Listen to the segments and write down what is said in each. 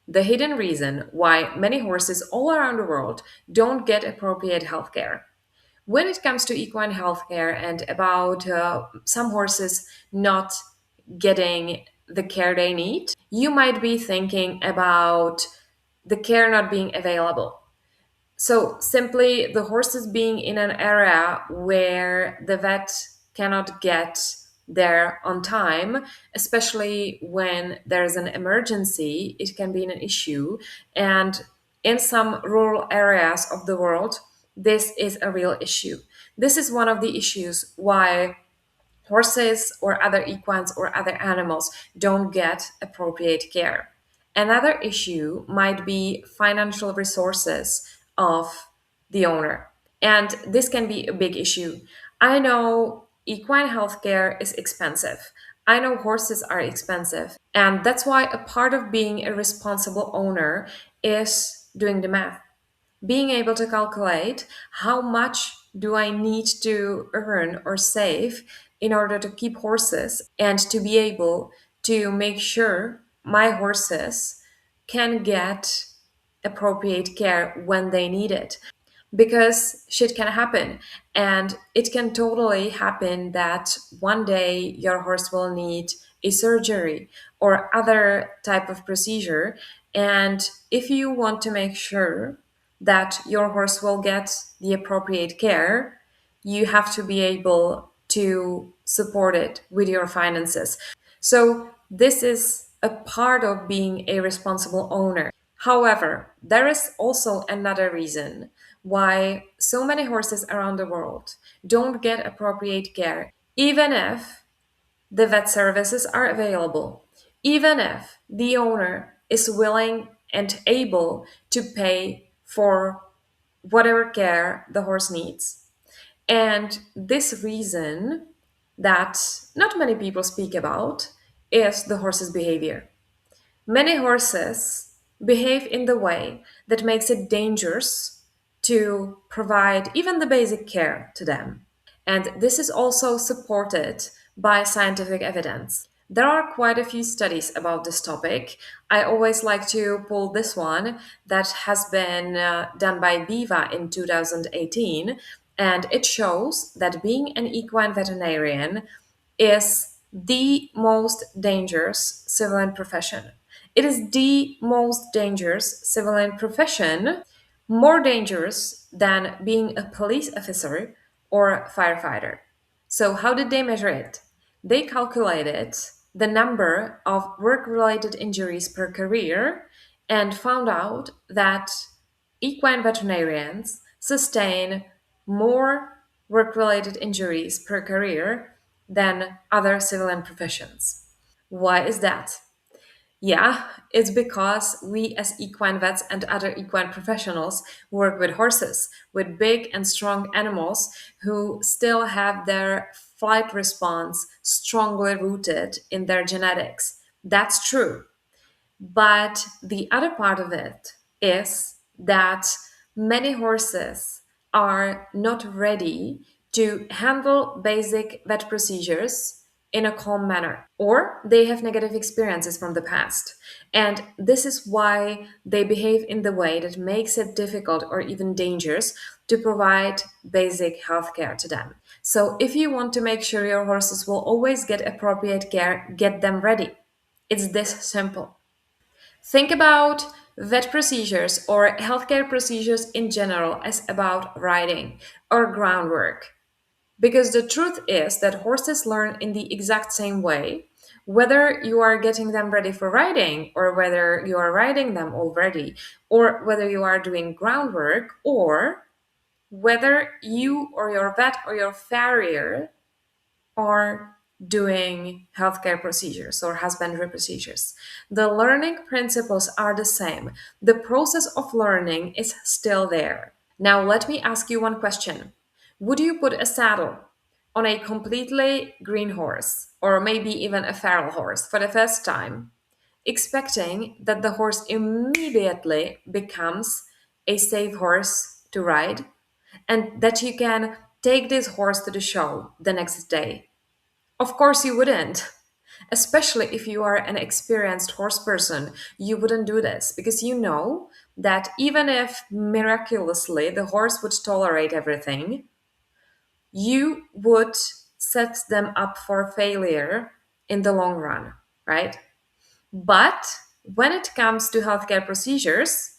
the hidden reason why many horses all around the world don't get appropriate healthcare. When it comes to equine healthcare and about some horses not getting the care they need, you might be thinking about the care not being available. So, simply the horses being in an area where the vet cannot get there on time, especially when there's an emergency, it can be an issue. And in some rural areas of the world, this is a real issue. This is one of the issues why horses or other equines or other animals don't get appropriate care. Another issue might be financial resources of the owner. And this can be a big issue. I know equine healthcare is expensive. I know horses are expensive. And that's why a part of being a responsible owner is doing the math, being able to calculate how much do I need to earn or save in order to keep horses and to be able to make sure my horses can get appropriate care when they need it. Because shit can happen, and it can totally happen that one day your horse will need a surgery or other type of procedure, and if you want to make sure that your horse will get the appropriate care, you have to be able to support it with your finances. So this is a part of being a responsible owner. However, there is also another reason why so many horses around the world don't get appropriate care, even if the vet services are available, even if the owner is willing and able to pay for whatever care the horse needs. And this reason that not many people speak about is the horse's behavior. Many horses behave in the way that makes it dangerous to provide even the basic care to them. And this is also supported by scientific evidence. There are quite a few studies about this topic. I always like to pull this one that has been done by Viva in 2018, and it shows that being an equine veterinarian is the most dangerous civilian profession. It is the most dangerous civilian profession, more dangerous than being a police officer or a firefighter. So, how did they measure it? They calculated the number of work related injuries per career and found out that equine veterinarians sustain more work related injuries per career than other civilian professions. Why is that? Yeah, it's because we as equine vets and other equine professionals work with horses, with big and strong animals who still have their flight response strongly rooted in their genetics. That's true. But the other part of it is that many horses are not ready to handle basic vet procedures in a calm manner, or they have negative experiences from the past. And this is why they behave in the way that makes it difficult or even dangerous to provide basic health care to them. So, if you want to make sure your horses will always get appropriate care, get them ready. It's this simple. Think about vet procedures or healthcare procedures in general as about riding or groundwork. Because the truth is that horses learn in the exact same way, whether you are getting them ready for riding or whether you are riding them already, or whether you are doing groundwork, or whether you or your vet or your farrier are doing healthcare procedures or husbandry procedures. The learning principles are the same. The process of learning is still there. Now, let me ask you one question. Would you put a saddle on a completely green horse, or maybe even a feral horse, for the first time, expecting that the horse immediately becomes a safe horse to ride and that you can take this horse to the show the next day? Of course, you wouldn't. Especially if you are an experienced horse person, you wouldn't do this because you know that even if miraculously the horse would tolerate everything, you would set them up for failure in the long run, right? But when it comes to healthcare procedures,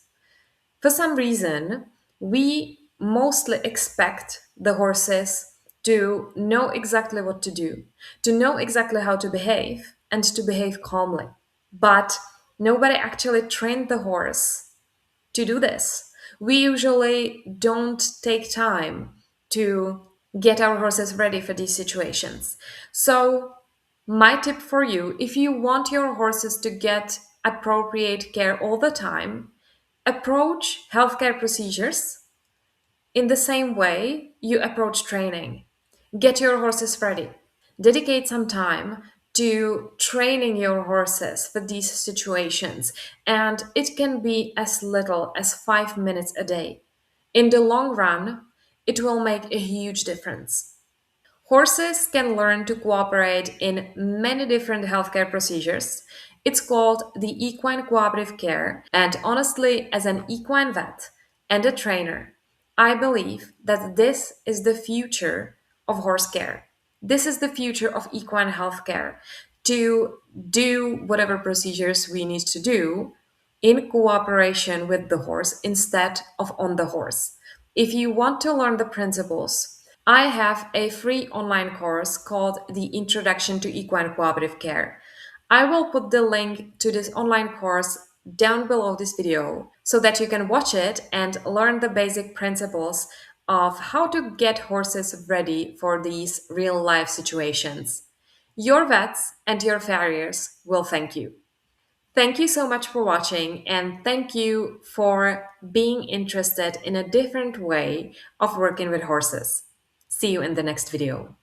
for some reason, we mostly expect the horses to know exactly what to do, to know exactly how to behave, and to behave calmly. But nobody actually trained the horse to do this. We usually don't take time to get our horses ready for these situations. So, my tip for you, if you want your horses to get appropriate care all the time, approach healthcare procedures in the same way you approach training. Get your horses ready. Dedicate some time to training your horses for these situations, and it can be as little as 5 minutes a day. In the long run, it will make a huge difference. Horses can learn to cooperate in many different healthcare procedures. It's called the equine cooperative care, and honestly, as an equine vet and a trainer, I believe that this is the future of horse care. This is the future of equine healthcare to do whatever procedures we need to do in cooperation with the horse instead of on the horse. If you want to learn the principles, I have a free online course called The Introduction to Equine Cooperative Care. I will put the link to this online course down below this video so that you can watch it and learn the basic principles of how to get horses ready for these real life situations. Your vets and your farriers will thank you. Thank you so much for watching, and thank you for being interested in a different way of working with horses. See you in the next video.